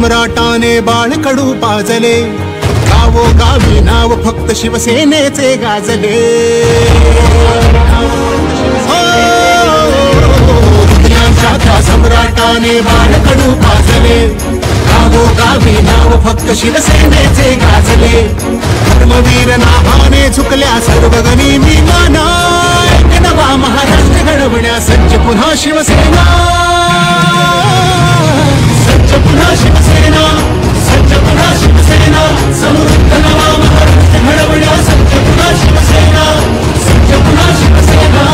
सम्राटाने बाळकडू पाजले, गावोगावी नाव फक्त शिवसेनेचे गाजले। त्या सम्राटाने बाळकडू पाजले, गावोगावी नाव फक्त शिवसेनेचे गाजले। धर्मवीर नावाने झुकल्या सर्व गनिमी माना, एक नवा महाराष्ट्र घडवण्या सज्ज पुन्हा शिवसेना, सज्ज पुन्हा शिवसेना, सज्ज पुन्हा शिवसेना। समृद्ध नवा महाराष्ट्र घडवण्या सज्ज पुन्हा शिवसेना, सज्ज पुन्हा शिवसेना।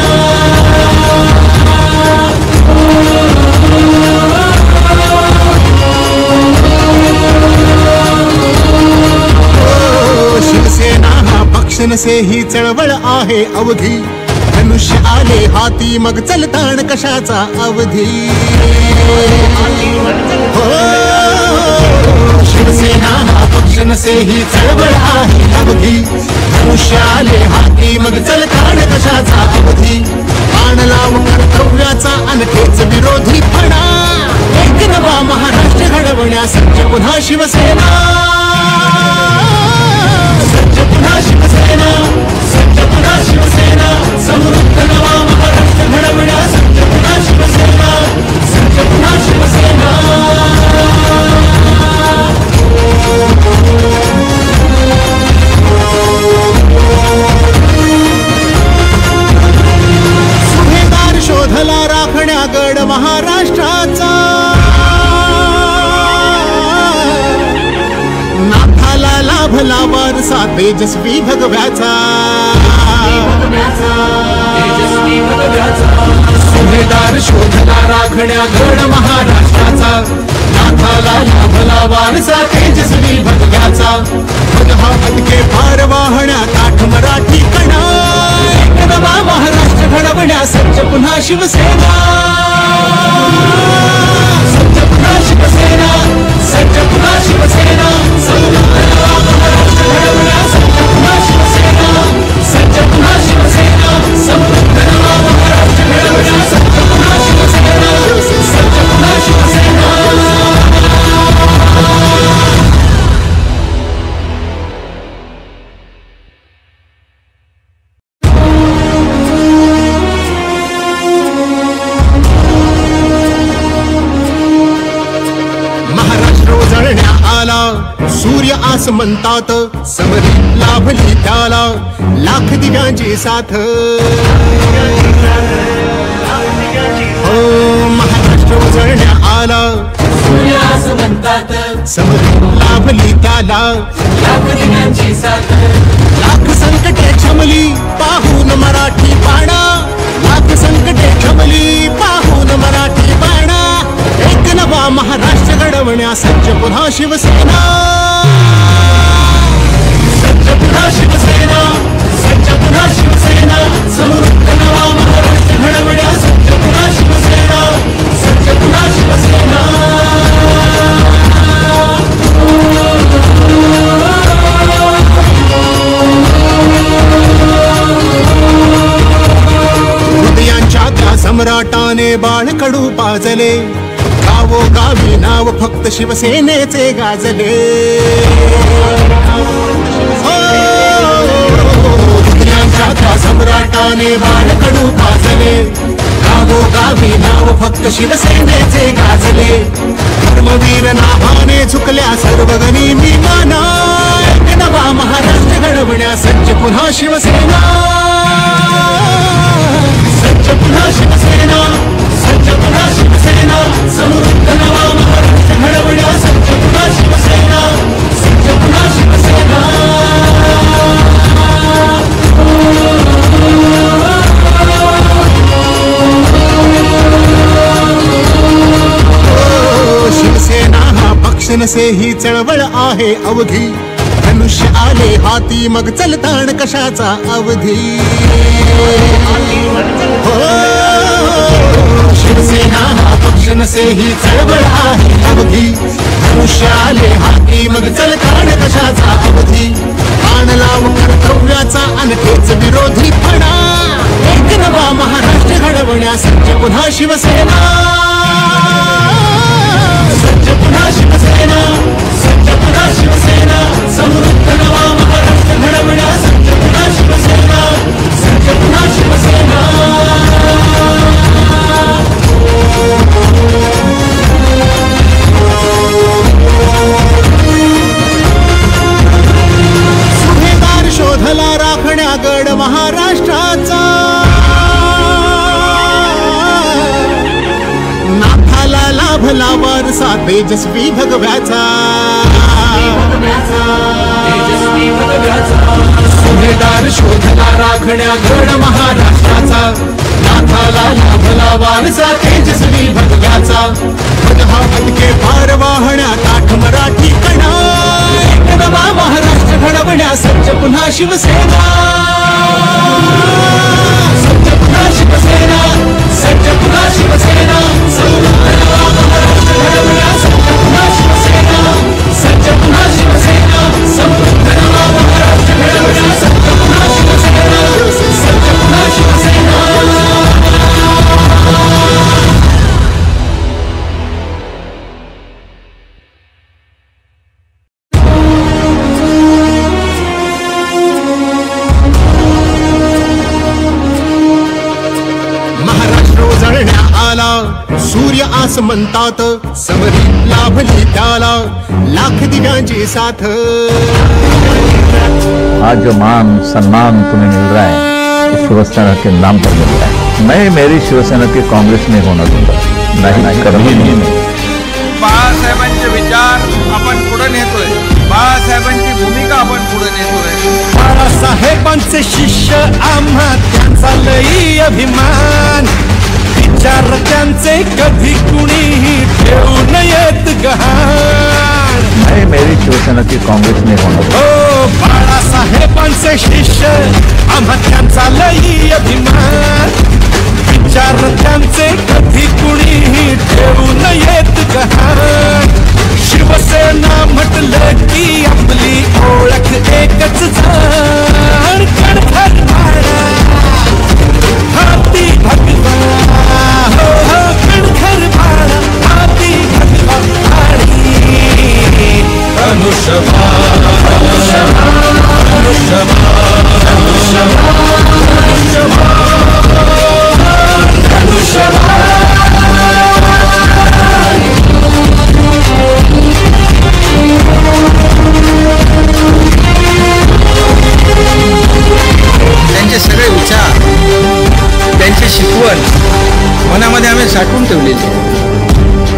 शिवसेना हा पक्ष नसे ही चळवळ आहे अवधी, धनुष्य आले हाती मग चलताण कशाचा अवधी। शिवसेना हा पक्ष नसे ही चळवळ आहे अवधी, धनुष्य आले हाती मग चलताण कशाचा अवधी। बाण लाव कर्तव्याचा अनखेच विरोधी फणा, एक नवा महाराष्ट्र घडवण्या सज्ज पुन्हा शिवसेना, सज्ज पुन्हा शिवसेना, सज्ज पुन्हा शिवसेना। समृद्ध नवा महाराष्ट्र घडवण्या सज्ज पुन्हा शिवसेना, सज्ज पुन्हा शिवसेना। सुभेदार शोधला राखण्या गड महाराष्ट्राचा, नाथाला लाभला वारसा तेजस्वी भगव्याचा, सुभेदार शोधला राखण्या गड महाराष्ट्राचा, नाथाला लाभला वारसा तेजस्वी भगव्याचा। भगहा पदके पार वाहण्या काठ मराठी कणा, एक नवा महाराष्ट्र घडवण्या सज्ज पुन्हा शिवसेना, सज्ज पुन्हा शिवसेना, सज्ज पुन्हा शिवसेना। समृद्ध नवा महाराष्ट्र घडवण्या सज्ज पुन्हा शिवसेना, सज्ज पुन्हा शिवसेना। समृद्ध नवा महाराष्ट्र घडवण्या सज्ज पुन्हा शिवसेना, सज्ज पुन्हा शिवसेना। सूर्य आसमंतात समरी लाभली त्याला, लाख दिव्यांची साथ। हो महाराष्ट्र उजळण्या आला, सूर्य आसमंतात समरी लाभली त्याला, लाख दिव्यांची साथ। लाख संकटे क्षमली पाहून मराठी बाणा, लाख संकटे क्षमली पाहून मराठी बाणा। एक नवा महाराष्ट्र घडवण्या सज्ज पुन्हा शिवसेना, सज्ज पुन्हा शिवसेना, सज्ज पुन्हा शिवसेना। समृद्ध नवा महाराष्ट्र घडवण्या सज्ज पुन्हा शिवसेना, सज्ज पुन्हा शिवसेना। हृदयांच्या त्या सम्राटाने बाळकडू पाजले, गावोगावी नाव फक्त शिवसेनेचे गाजले। त्या सम्राटाने बाळकडू पाजले, गावोगावी नाव फक्त शिवसेनेचे गाजले। धर्मवीर नावाने झुकल्या सर्व गनिमी माना, एक नवा महाराष्ट्र घडवण्या सज्ज पुन्हा शिवसेना, सज्ज पुन्हा शिवसेना, सज्ज पुन्हा शिवसेना। समृद्ध नवा महाराष्ट्र घडवण्या सज्ज पुन्हा शिवसेना, सज्ज पुन्हा शिवसेना। शिवसेना हा पक्ष नसे ही चळवळ आहे अवधी, धनुष्य आले हाती मग चलताण कशाचा अवधी। शिवसेना हा पक्ष नसे ही चळवळ आहे अवधी, धनुष्य आले हाती मग चलताण कशाचा अवधी। बाण लाव कर्तव्याचा अनखेच विरोधी फणा, एक नवा महाराष्ट्र घडवण्या सज्ज पुन्हा शिवसेना, सज्ज पुन्हा शिवसेना। तेजस्वी भगव्याचा सुभेदार शोधला राखण्या गड महाराष्ट्राचा नाथाला लाभला वारसा तेजस्वी भगव्याचा हा पदके पार वाहण्या काठ मराठी कणा एक नवा महाराष्ट्र घडवण्या सज्ज पुन्हा शिवसेना सज्ज पुन्हा शिवसेना सज्ज पुन्हा शिवसेना समृद्ध नवा महाराष्ट्र घडवण्या सज्ज पुन्हा शिवसेना सज्ज पुन्हा शिवसेना समृद्ध नवा महाराष्ट्र घडवण्या सज्ज पुन्हा शिवसेना सज्ज पुन्हा शिवसेना सूर्य आसमंतात समरी लाभली त्याला लाख दिव्यांची साथ आज जो मान सम्मान तुम्हें मिल रहा है शिवसेना के नाम पर मिल रहा है। मैं मेरी शिवसेना की कांग्रेस में होना दूंगा, नहीं कभी नहीं। बाळासाहेबांचे विचार आपण पुढे नेतोय, बाळासाहेबांची भूमिका आपण पुढे नेतोय। बाळासाहेबांचे शिष्य आम्हा त्यांचा लई अभिमान विचार त्यांचे कधी कुणीही ठेवू नयेत गहाण। मैं मेरी शिवसेना की कांग्रेस में होना दूंगा। हो बाळासाहेबांचे शिष्य आम्हा त्यांचा लई अभिमान विचार त्यांचे कधी कुणीही ठेवू नयेत गहाण। शिवसेना म्हटलं की आपली ओळख एकच झाड कणखर बाळा हाती भगवा हो हो कणखर बाळा हाती भगवा आणि धनुष्यबाण त्यांचे सगळे विचार, त्यांची शिकवण मनामध्ये आम्ही साठवून ठेवलेली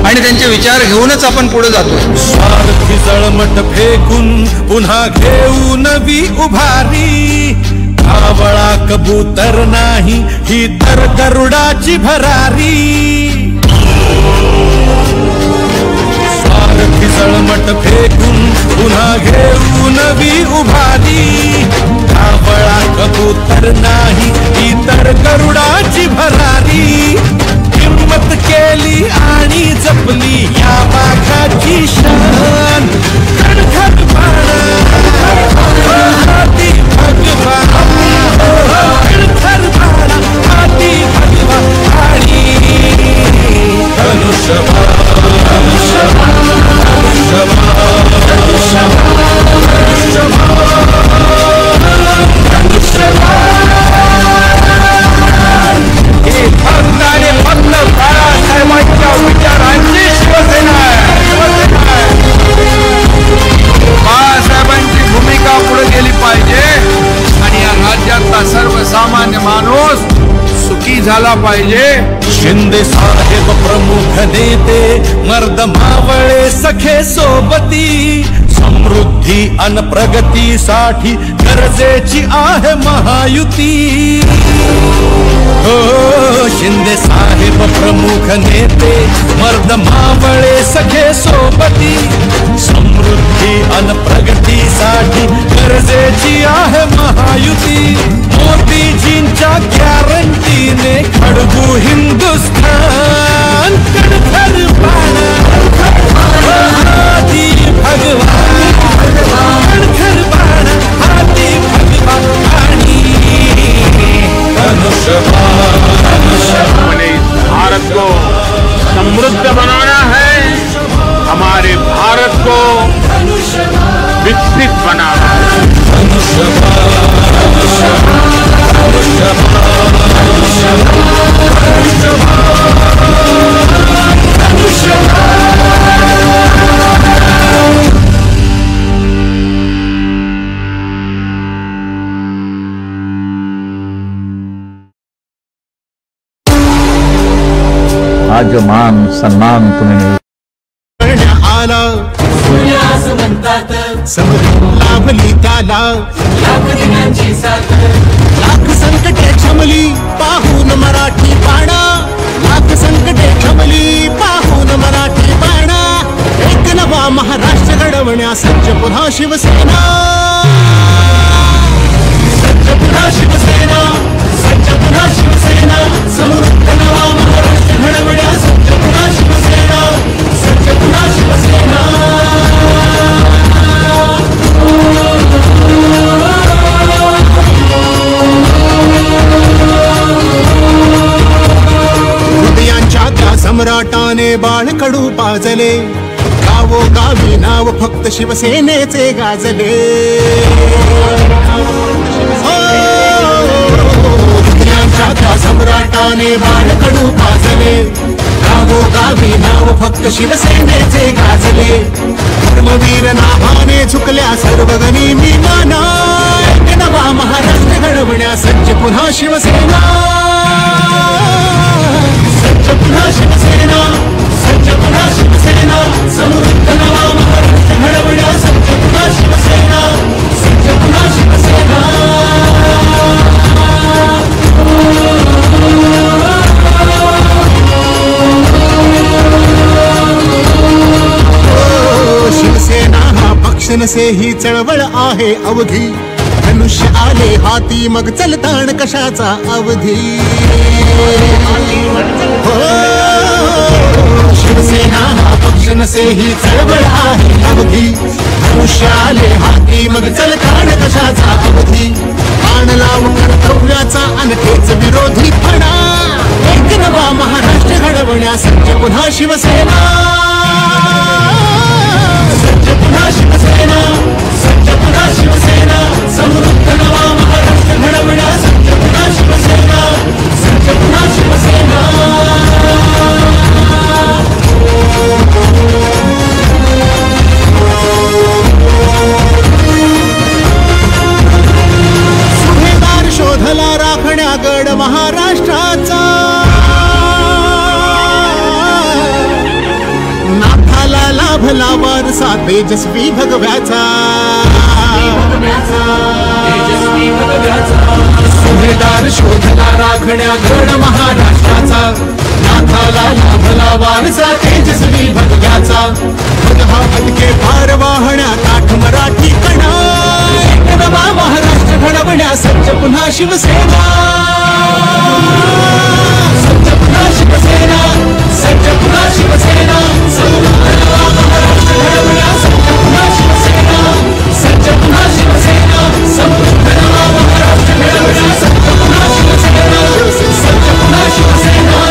आणि त्यांचे विचार घेऊनच आपण पुढे जातो। स्वार्थी जळमट फेकून पुन्हा घेऊ नवी उभारी कावळा कबूतर नाही ही तर गरुडाची भरारी। स्वार्थी जळमट फेकून पुन्हा घेऊ नवी उभारी कावळा कबूतर नाही ही तर गरुडाची भरारी। हिम्मत केली आणि जपली या वाघाची शान कणखर बाळा हाती भगवा कणखर बाळा हाती भगवा आणि धनुष्यबाण बाळासाहेबांच्या विचारांची शिवसेना आहे। बाळासाहेबांची भूमिका पुढे गेली पाहिजे आणि या राज्यातला सर्वसामान्य माणूस सुखी झाला पाहिजे। शिंदे साहेब प्रमुख नेते मर्द मावळे सखे सोबती समृद्धी अन प्रगतीसाठी गरजेची आहे महायुती। हो शिंदे साहेब प्रमुख नेते मर्द मावळे सखे सोबती समृद्धी अन प्रगतीसाठी गरजेची आहे महायुती। मोदीजींच्या गॅरंटीने खडबू हिंदुस्थान कणखर बाळा हाती भगवा कणखर बाळा हाती भगवा आणि हमें भारत को समृद्ध बनाना है, हमारे भारत को विकसित बनाना है। आज जो मान सम्मान तुम्हें मिल आला, सूर्यास म्हणतात समरी लाभली त्याला, लाख दिनांची साथ, लाख संकटे छमली पाहून मराठी बाणा, लाख संकटे छमली पाहून मराठी बाणा, एक नवा महाराष्ट्र घडवण्या सज्ज पुन्हा शिवसेना, सज्ज पुन्हा शिवसेना, सज्ज पुन्हा शिवसेना, समृद्ध नवा महाराष्ट्र घडवण्या सज्ज पुन्हा शिवसेना, सज्ज पुन्हा शिवसेना. हृदयांच्या त्या सम्राटाने बाळकडू पाजले, गावोगावी नाव फक्त शिवसेनेचे गाजले, हृदयांच्या त्या सम्राटाने बाळकडू पाजले, गावोगावी नाव फक्त शिवसेनेचे गाजले, धर्मवीर नावाने झुकल्या सर्वगणी विमाना, एक नवा महाराष्ट्र घडवण्या सज्ज पुन्हा शिवसेना, सज्ज पुन्हा शिवसेना, सज्ज पुन्हा शिवसेना, समृद्ध नवा महाराष्ट्र घडवण्या सज्ज पुन्हा शिवसेना, सज्ज पुन्हा शिवसेना. शिवसेना हा पक्ष नसे ही चळवळ आहे अवघी, धनुष्य आले हाती मग चलताण कशाचा अवधी, शिवसेना हा पक्ष नसे ही चळवळ आहे अवघी, धनुष्य आले हाती मग चलताण कशाचा अवधी, बाण लावून कर्तव्याचा अनखेच विरोधी फणा, एक नवा महाराष्ट्र घडवण्या सज्ज पुन्हा शिवसेना, सज्ज पुन्हा शिवसेना, सज्ज पुन्हा शिवसेना, समृद्ध नवा महाराष्ट्र घडवण्या सज्ज पुन्हा शिवसेना, सज्ज पुन्हा शिवसेना. सुभेदार शोधला राखण्या गड महाराष्ट्राचा, नाथाला लाभला वारसा तेजस्वी भगव्याचा, तेजस्वी भगव्याचा, सुभेदार शोधला राखण्या गड महाराष्ट्राचा, नाथाला लाभला वारसा तेजस्वी भगव्याचा, हा पदके भार वाहण्या काठ मराठी कणा, एक नवा महाराष्ट्र घडवण्या सज्ज पुन्हा शिवसेना, सज्ज पुन्हा शिवसेना, सज्ज पुन्हा शिवसेना, समृद्ध नवा महाराष्ट्र घडवण्या सज्ज पुन्हा शिवसेना, सज्ज पुन्हा शिवसेना, समृद्ध नवा महाराष्ट्र घडवण्या सज्ज पुन्हा शिवसेना, सज्ज पुन्हा शिवसेना.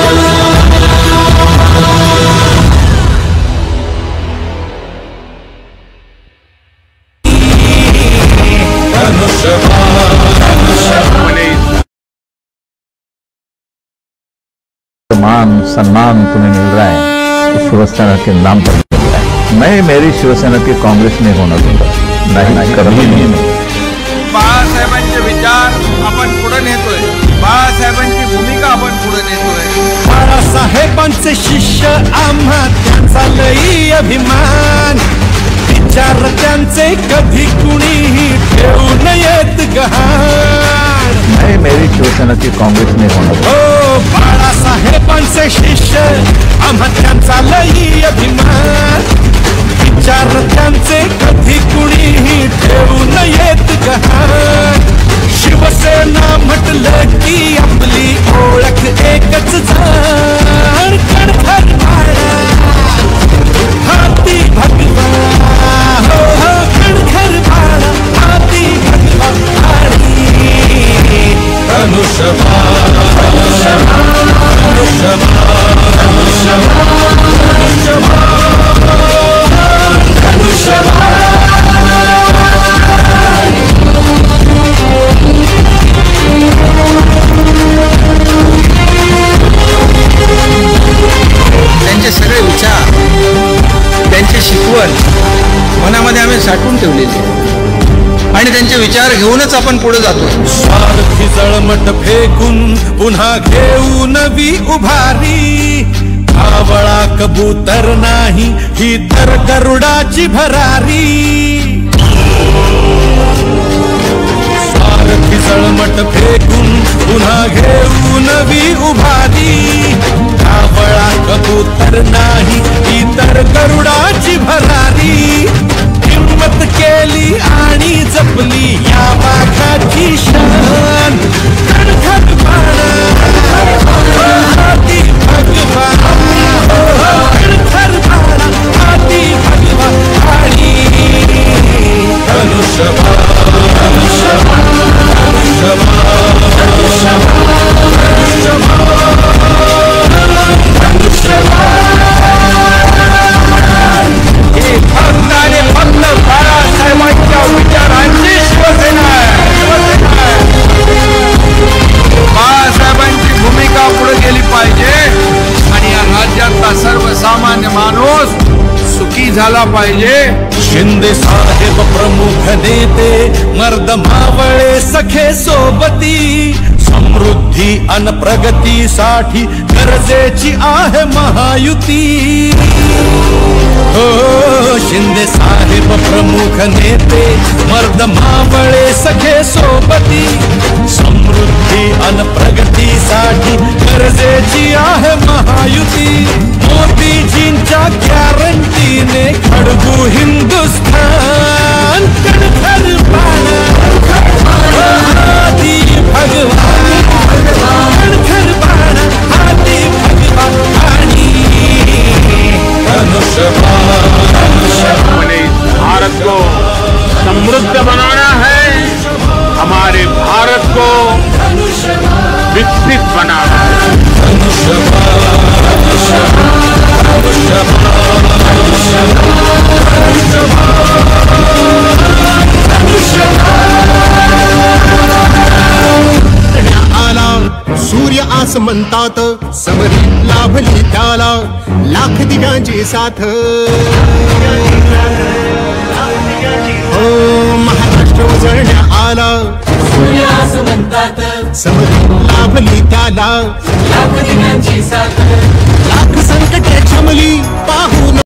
मान सम्मान तुम्हें मिल रहा है, इस शिवसेना के नाम पर मिल रहा है. मैं मेरी शिवसेना की कांग्रेस नहीं होना दूंगा, नहीं कभी नहीं. बाळासाहेबांचे विचार आपण पुढे नेतोय, बाळासाहेबांची भूमिका आपण पुढे नेतोय. बाळासाहेबांचे शिष्य आम्हा त्यांचा लई अभिमान, विचार त्यांचे कधी कुणीही ठेवू नयेत गहाण, मैं मेरी शिवसेना की कांग्रेस नहीं होना दूंगा. हो बाळासाहेबांचे शिष्य आम्हा त्यांचा लई अभिमान, विचार त्यांचे कधी कुणीही ठेवू नयेत गहाण, शिवसेना म्हटलं की आपली ओळख एकच झाड, कणखर भाडा हाती भगवा, हो हो कणखर भाडा हाती भगवा, धनुष्यबाण, धनुष्यबाण, धनुष्यबाण, धनुष्यबाण, धनुष्यबाण. त्यांचे सगळे विचार, त्यांची शिकवण मनामध्ये आम्ही साठवून ठेवलेली आणि त्यांचे विचार घेऊनच आपण पुढे जातो. स्वार्थी जळमट फेकून पुन्हा घेऊ नवी उभारी, कावळा कबूतर नाही ही तर गरुडाची भरारी सारखी जळमट फेकून पुन्हा घेऊ नवी उभारी कावळा कबूतर नाही ही तर गरुडाची भरारी हिम्मत केली आणि जपली या वाघाची शान खडखड बाणा हाती भगवान खडखड बाणा हाती भगवान आणि धनुष्यबाण बाळासाहेबांच्या विचारांची शिवसेना आहे. बाळासाहेबांची भूमिका पुढे गेली पाहिजे आणि या राज्यातला सर्वसामान्य माणूस सुखी झाला पाहिजे. शिंदे साहेब प्रमुख नेते मर्द मावळे सखे सोबती समृद्धी अन प्रगतीसाठी गरजेची आहे महायुती. हो शिंदे साहेब प्रमुख नेते मर्द मावळे सखे सोबती समृद्धी अन प्रगतीसाठी गरजेची आहे महायुती. मोदीजींच्या गॅरंटीने खडबू हिंदुस्थान कणखर बाणा हाती भगवान कणखर बाणा हाती भगवान आणि हमें भारत को समृद्ध बनाना है, हमारे भारत को विकसित बनाना है. आला सूर्य आस म्हणतात समरी लाभली त्याला लाख दिव्यांची साथ. हो महाराष्ट्र उजळण्या आला सूर्य असं म्हणतात समरी लाभली त्याला लाख दिव्यांची साथ. लाख संकटे छमली पाहून